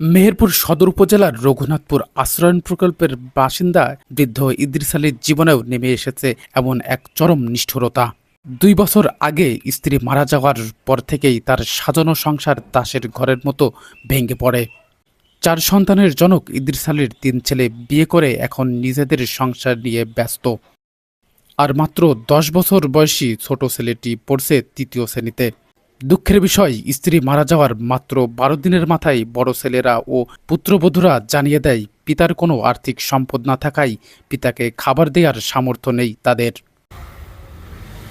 মেহেরপুর সদর উপজেলার রঘুনাথপুর আশ্রয়ণ প্রকল্পের বাসিন্দা বৃদ্ধ ইদ্রিস আলীর জীবনেও নেমে এসেছে এমন এক চরম নিষ্ঠুরতা। 2 বছর আগে স্ত্রী মারা যাওয়ার পর থেকেই তার সাজানো সংসার তাসের ঘরের মতো ভেঙে পড়ে। 4 সন্তানের জনক ইদ্রিস আলীর 3 ছেলে বিয়ে করে এখন নিজেদের সংসার নিয়ে ব্যস্ত। আর মাত্র 10 বছর বয়সী ছোট ছেলেটি পড়ছে 3য় শ্রেণীতে। দুঃখের বিষয়, স্ত্রী মারা যাওয়ার মাত্র 12 দিনের মাথায় বড় ছেলেরা ও পুত্রবধূরা জানিয়ে দেয় পিতার কোনো আর্থিক সম্পদ না থাকায় পিতাকে খাবার দেওয়ার সামর্থ্য নেই তাদের।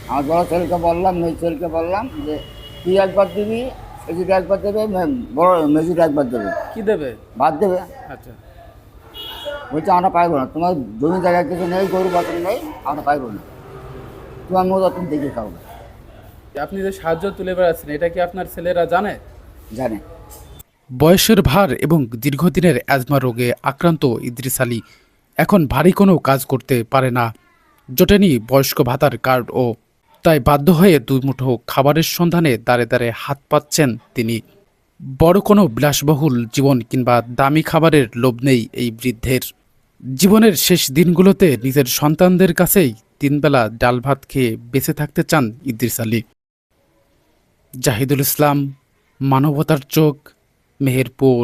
আমার বড় ছেলেকে বললাম, মেয়ে ছেলেকে বললাম যে তুই একবার দিবি, সেদিকে একবার দেবে, বড় মেজুটা একবার দেবে, কি দেবে? ভাত দেবে। আচ্ছা, বলছে আমরা পাইবো না, তোমার জমি জায়গা কিছু নেই, গরু বাছুর নেই, আমরা পাইবো না, তোমার মতো তুমি দেখে খাও। আপনি যে সাহায্য তুলে বেড়াচ্ছেন এটা কি আপনার ছেলেরা জানে? জানে। বয়সের ভার এবং দীর্ঘদিনের অ্যাজমা রোগে আক্রান্ত ইদ্রিস আলী এখন ভারী কোনো কাজ করতে পারে না। জোটেনি বয়স্ক ভাতার কার্ড ও তাই বাধ্য হয়ে 2 মুঠো খাবারের সন্ধানে দাঁড়ে দাঁড়ে হাত পাচ্ছেন তিনি। বড় কোনো বিলাসবহুল জীবন কিংবা দামি খাবারের লোভ নেই এই বৃদ্ধের। জীবনের শেষ দিনগুলোতে নিজের সন্তানদের কাছেই 3 বেলা ডাল ভাত খেয়ে বেঁচে থাকতে চান ইদ্রিস আলী। জাহিদুল ইসলাম, মানবতার চোখ, মেহেরপুর।